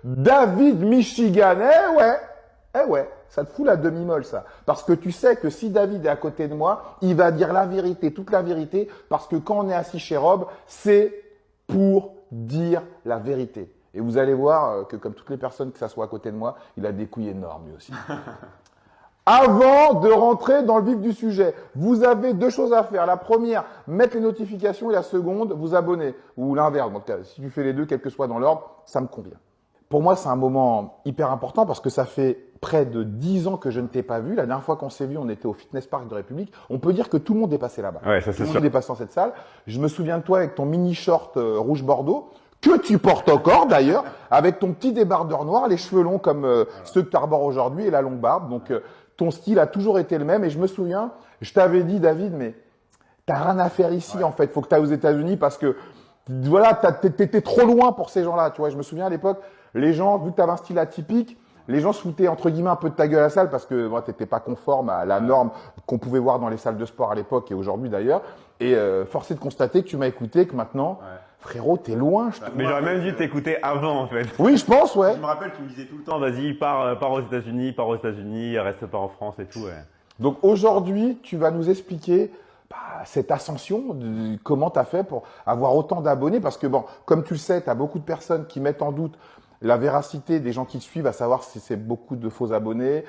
David Michigan. Eh ouais, ça te fout la demi-molle ça. Parce que tu sais que si David est à côté de moi, il va dire la vérité, toute la vérité, parce que quand on est assis chez Rob, c'est pour dire la vérité. Et vous allez voir que comme toutes les personnes que ça soit à côté de moi, il a des couilles énormes lui aussi. Avant de rentrer dans le vif du sujet, vous avez deux choses à faire. La première, mettre les notifications et la seconde, vous abonner. Ou l'inverse. Donc, si tu fais les deux, quel que soit dans l'ordre, ça me convient. Pour moi, c'est un moment hyper important parce que ça fait près de 10 ans que je ne t'ai pas vu. La dernière fois qu'on s'est vu, on était au Fitness Park de République. On peut dire que tout le monde est passé là-bas. Ouais, ça c'est sûr. Tout le monde est passé dans cette salle. Je me souviens de toi avec ton mini short rouge bordeaux, que tu portes encore d'ailleurs, avec ton petit débardeur noir, les cheveux longs comme ceux que tu arbores aujourd'hui et la longue barbe. Donc, ton style a toujours été le même. Et je me souviens, je t'avais dit, David, mais t'as rien à faire ici en fait. Faut que tu ailles aux États-Unis parce que voilà, t'étais trop loin pour ces gens-là. Tu vois, je me souviens à l'époque, les gens, vu que tu avais un style atypique, les gens se foutaient entre guillemets un peu de ta gueule à la salle parce que tu n'étais pas conforme à la norme qu'on pouvait voir dans les salles de sport à l'époque et aujourd'hui d'ailleurs. Et force est de constater que tu m'as écouté, que maintenant, frérot, t'es loin. Mais j'aurais même dû t'écouter avant en fait. Oui, je pense, ouais. Je me rappelle, tu me disais tout le temps, vas-y, pars aux États-Unis, reste pas en France et tout. Ouais. Donc aujourd'hui, tu vas nous expliquer cette ascension, comment tu as fait pour avoir autant d'abonnés. Parce que bon, comme tu le sais, tu as beaucoup de personnes qui mettent en doute la véracité des gens qui te suivent, à savoir si c'est beaucoup de faux abonnés,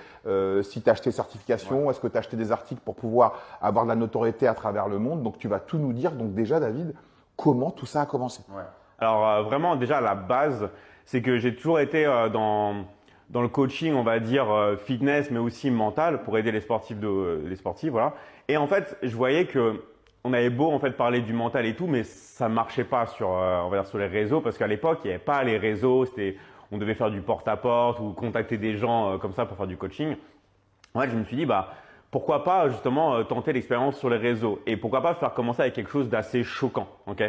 si tu as acheté certification, est-ce que tu as acheté des articles pour pouvoir avoir de la notoriété à travers le monde. Donc tu vas tout nous dire. Donc déjà, David, comment tout ça a commencé? Alors vraiment, déjà, la base, c'est que j'ai toujours été dans le coaching, on va dire fitness, mais aussi mental pour aider les sportifs, voilà. Et en fait, je voyais que on avait beau en fait parler du mental et tout, mais ça marchait pas sur, on va dire sur les réseaux parce qu'à l'époque, il n'y avait pas les réseaux. On devait faire du porte-à-porte ou contacter des gens comme ça pour faire du coaching. En fait, je me suis dit, pourquoi pas justement tenter l'expérience sur les réseaux et pourquoi pas faire commencer avec quelque chose d'assez choquant, ok?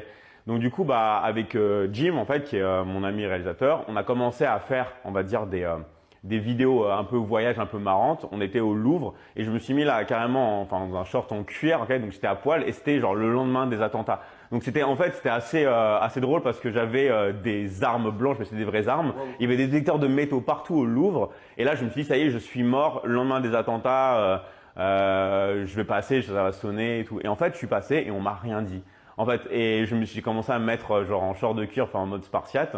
Donc du coup, avec Jim en fait, qui est mon ami réalisateur, on a commencé à faire, on va dire des vidéos un peu voyage, un peu marrantes. On était au Louvre et je me suis mis là carrément, dans un short en cuir, ok? Donc j'étais à poil et c'était genre le lendemain des attentats. Donc c'était assez drôle parce que j'avais des armes blanches, mais c'était des vraies armes. Il y avait des détecteurs de métaux partout au Louvre et là je me suis dit ça y est, je suis mort le lendemain des attentats. Je vais passer, ça va sonner et tout. Et en fait, je suis passé et on m'a rien dit. En fait, et j'ai commencé à me mettre genre en short de cuir, en mode spartiate.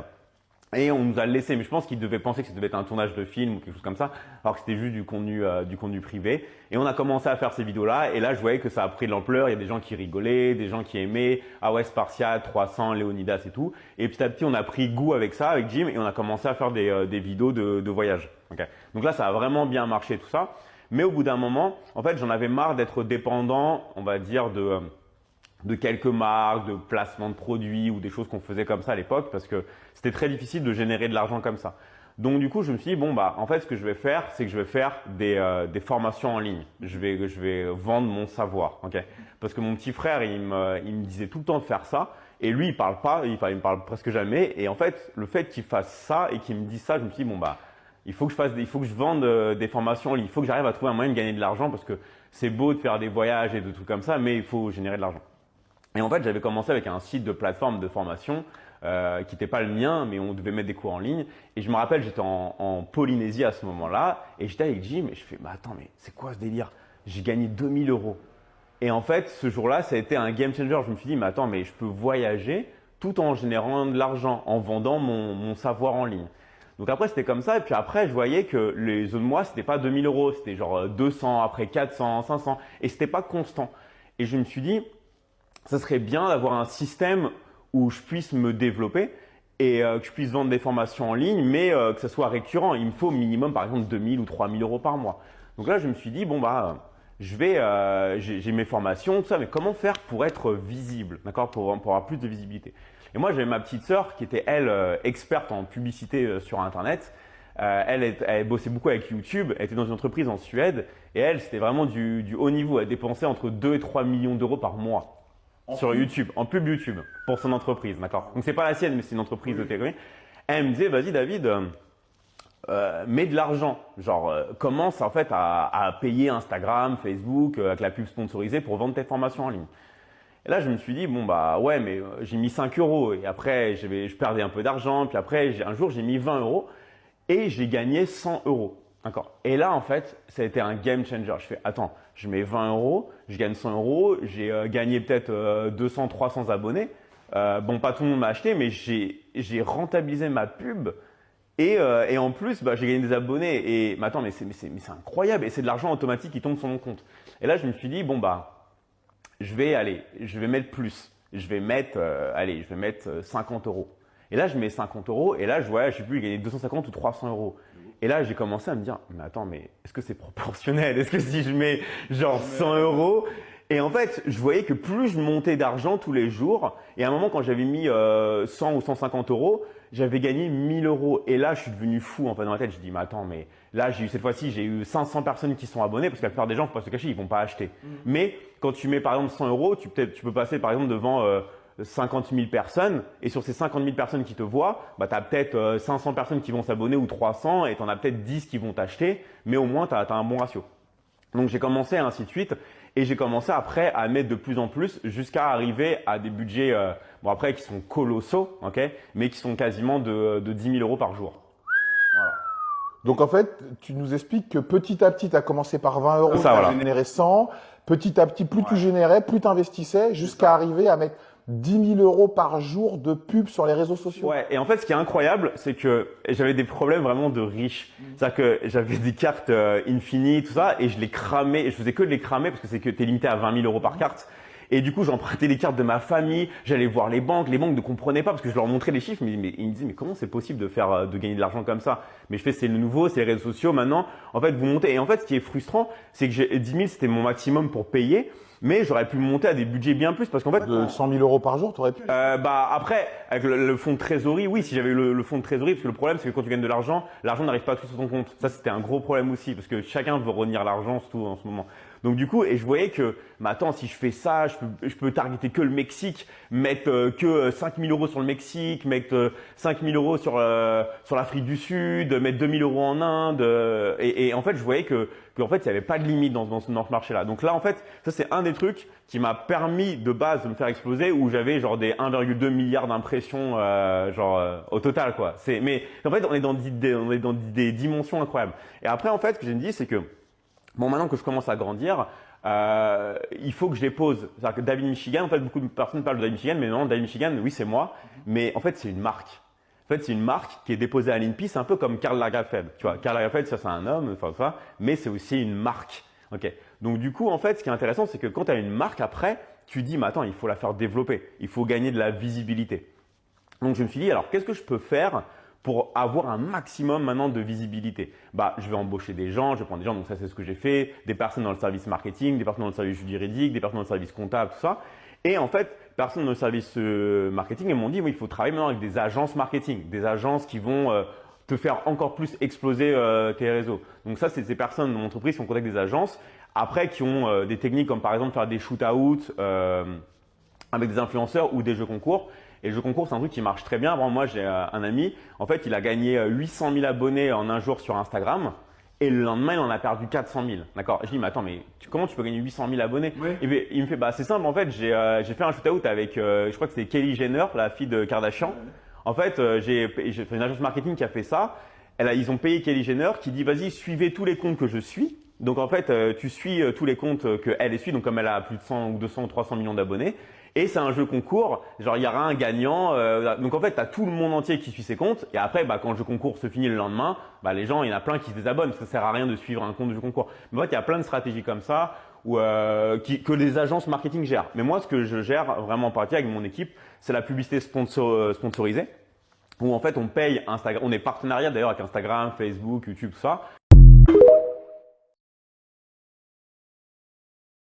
Et on nous a laissé, mais je pense qu'ils devaient penser que ça devait être un tournage de film ou quelque chose comme ça, alors que c'était juste du contenu privé. Et on a commencé à faire ces vidéos-là, et là je voyais que ça a pris de l'ampleur. Il y a des gens qui rigolaient, des gens qui aimaient, ah ouais, Spartiate, 300, Léonidas et tout. Et petit à petit, on a pris goût avec ça, avec Jim, et on a commencé à faire des vidéos de voyage. Okay. Donc là, ça a vraiment bien marché tout ça. Mais au bout d'un moment, en fait, j'en avais marre d'être dépendant, on va dire, de quelques marques, de placements de produits ou des choses qu'on faisait comme ça à l'époque parce que c'était très difficile de générer de l'argent comme ça. Donc du coup, je me suis dit, en fait, ce que je vais faire, c'est que je vais faire des formations en ligne. Je vais vendre mon savoir, ok? Parce que mon petit frère, il me disait tout le temps de faire ça et lui, il parle pas, il me parle presque jamais. Et en fait, le fait qu'il fasse ça et qu'il me dise ça, je me suis dit, il faut que je vende des formations en ligne. Il faut que j'arrive à trouver un moyen de gagner de l'argent parce que c'est beau de faire des voyages et de trucs comme ça, mais il faut générer de l'argent. Et en fait, j'avais commencé avec un site de plateforme de formation qui n'était pas le mien, mais on devait mettre des cours en ligne. Et je me rappelle, j'étais en Polynésie à ce moment-là et j'étais avec Jim et je fais attends, mais c'est quoi ce délire? J'ai gagné 2000 euros. Et en fait, ce jour-là, ça a été un game changer. Je me suis dit, mais attends, mais je peux voyager tout en générant de l'argent, en vendant mon savoir en ligne. Donc après, c'était comme ça. Et puis après, je voyais que les autres mois, c'était pas 2000 euros, c'était genre 200, après 400, 500. Et c'était pas constant. Et je me suis dit, ça serait bien d'avoir un système où je puisse me développer et que je puisse vendre des formations en ligne, mais que ça soit récurrent. Il me faut au minimum, par exemple, 2000 ou 3000 euros par mois. Donc là, je me suis dit, j'ai mes formations, tout ça, mais comment faire pour être visible, d'accord, pour avoir plus de visibilité. Et moi, j'avais ma petite sœur qui était, elle, experte en publicité sur Internet. Elle bossait beaucoup avec YouTube, elle était dans une entreprise en Suède et elle, c'était vraiment du haut niveau. Elle dépensait entre 2 et 3 millions d'euros par mois. Sur YouTube, en pub YouTube, pour son entreprise, d'accord? Donc, c'est pas la sienne, mais c'est une entreprise de télé. Elle me disait, vas-y David, mets de l'argent. Genre, commence en fait à payer Instagram, Facebook, avec la pub sponsorisée pour vendre tes formations en ligne. Et là, je me suis dit, bon, bah ouais, mais j'ai mis 5 euros. Et après, je perdais un peu d'argent. Puis après, un jour, j'ai mis 20 euros et j'ai gagné 100 euros. D'accord. Et là, en fait, ça a été un game changer. Je fais, attends, je mets 20 euros, je gagne 100 euros, j'ai gagné peut-être 200, 300 abonnés. Bon, pas tout le monde m'a acheté, mais j'ai rentabilisé ma pub. Et en plus, bah, j'ai gagné des abonnés. Mais attends, mais c'est incroyable. Et c'est de l'argent automatique qui tombe sur mon compte. Et là, je me suis dit, bon, bah, je vais mettre plus. Je vais mettre 50 euros. Et là, je mets 50 euros. Et là, je sais plus, gagner 250 ou 300 euros. Et là, j'ai commencé à me dire, mais attends, mais est-ce que c'est proportionnel? Est-ce que si je mets genre 100 euros? Et en fait, je voyais que plus je montais d'argent tous les jours, et à un moment, quand j'avais mis 100 ou 150 euros, j'avais gagné 1000 euros. Et là, je suis devenu fou en fait dans ma tête. Je dis, mais attends, mais là, cette fois-ci, j'ai eu 500 personnes qui sont abonnées, parce que la plupart des gens, faut pas se cacher, ils vont pas acheter. Mais quand tu mets par exemple 100 euros, tu peux passer par exemple devant 50 000 personnes, et sur ces 50 000 personnes qui te voient, bah, tu as peut-être 500 personnes qui vont s'abonner ou 300, et tu en as peut-être 10 qui vont t'acheter, mais au moins tu as un bon ratio. Donc j'ai commencé ainsi de suite, et j'ai commencé après à mettre de plus en plus jusqu'à arriver à des budgets, bon après qui sont colossaux, ok, mais qui sont quasiment de 10 000 euros par jour. Voilà. Donc en fait, tu nous expliques que petit à petit, tu as commencé par 20 euros, tu as voilà. généré 100, petit à petit, plus tu générais, plus tu investissais, jusqu'à arriver à mettre 10 000 euros par jour de pub sur les réseaux sociaux. Ouais, et en fait, ce qui est incroyable, c'est que j'avais des problèmes vraiment de riche. C'est-à-dire que j'avais des cartes infinies, tout ça, et je les cramais, et je faisais que de les cramer parce que c'est que t'es limité à 20 000 euros par carte. Et du coup, j'empruntais les cartes de ma famille, j'allais voir les banques ne comprenaient pas parce que je leur montrais les chiffres, mais ils me disaient, mais comment c'est possible de gagner de l'argent comme ça? Mais je fais, c'est le nouveau, c'est les réseaux sociaux maintenant. En fait, vous montez. Et en fait, ce qui est frustrant, c'est que 10 000, c'était mon maximum pour payer. Mais j'aurais pu monter à des budgets bien plus parce qu'en fait… De 100 000 euros par jour, tu aurais pu. Bah après, avec le fonds de trésorerie, oui, si j'avais eu le fonds de trésorerie, parce que le problème, c'est que quand tu gagnes de l'argent n'arrive pas tout sur ton compte. Ça, c'était un gros problème aussi parce que chacun veut retenir l'argent, surtout en ce moment. Donc du coup, et je voyais que, mais attends, si je fais ça, je peux targeter que le Mexique, mettre que 5 000 euros sur le Mexique, mettre 5 000 euros sur l'Afrique du Sud, mettre 2 000 euros en Inde. Et en fait, je voyais que en fait, il n'y avait pas de limite dans ce marché-là. Donc là, en fait, ça c'est un des trucs qui m'a permis de base de me faire exploser, où j'avais genre des 1,2 milliard d'impressions au total, quoi. Mais en fait, on est dans des dimensions incroyables. Et après, en fait, ce que j'ai dit, c'est que bon, maintenant que je commence à grandir, il faut que je les pose. C'est-à-dire que David Michigan, en fait, beaucoup de personnes parlent de David Michigan, mais non, David Michigan, oui, c'est moi. Mais en fait, c'est une marque. En fait, c'est une marque qui est déposée à l'INPI. C'est un peu comme Karl Lagerfeld. Tu vois, Karl Lagerfeld, ça, c'est un homme, enfin, ça, mais c'est aussi une marque. Ok. Donc, du coup, en fait, ce qui est intéressant, c'est que quand tu as une marque, après, tu dis, mais attends, il faut la faire développer. Il faut gagner de la visibilité. Donc, je me suis dit, alors, qu'est-ce que je peux faire pour avoir un maximum maintenant de visibilité? Bah, je vais embaucher des gens, je vais prendre des gens, donc ça c'est ce que j'ai fait, des personnes dans le service marketing, des personnes dans le service juridique, des personnes dans le service comptable, tout ça. Et en fait, personnes dans le service marketing, elles m'ont dit, oui, il faut travailler maintenant avec des agences marketing, des agences qui vont te faire encore plus exploser tes réseaux. Donc ça, c'est ces personnes dans mon entreprise qui ont contact des agences, après qui ont des techniques comme par exemple faire des shoot-out avec des influenceurs ou des jeux concours. Et le jeu concours, c'est un truc qui marche très bien. Bon, moi, j'ai un ami, en fait, il a gagné 800 000 abonnés en un jour sur Instagram. Et le lendemain, il en a perdu 400 000. D'accord? Je dis, mais attends, mais comment tu peux gagner 800 000 abonnés? Oui. Et bien, il me fait, bah, c'est simple. En fait, j'ai fait un shoot-out avec, je crois que c'était Kelly Jenner, la fille de Kardashian. En fait, j'ai fait une agence marketing qui a fait ça. Ils ont payé Kelly Jenner qui dit, vas-y, suivez tous les comptes que je suis. Donc, en fait, tu suis tous les comptes qu'elle suit. Donc, comme elle a plus de 100 ou 200 ou 300 millions d'abonnés. Et c'est un jeu concours, genre il y aura un gagnant. Donc en fait, tu as tout le monde entier qui suit ses comptes. Et après, bah, quand le jeu concours se finit le lendemain, bah, les gens, il y en a plein qui se désabonnent parce que ça sert à rien de suivre un compte de jeu concours. Mais en fait, il y a plein de stratégies comme ça que les agences marketing gèrent. Mais moi, ce que je gère vraiment en partie avec mon équipe, c'est la publicité sponsorisée. Où en fait, on paye Instagram, on est partenariat d'ailleurs avec Instagram, Facebook, YouTube, tout ça.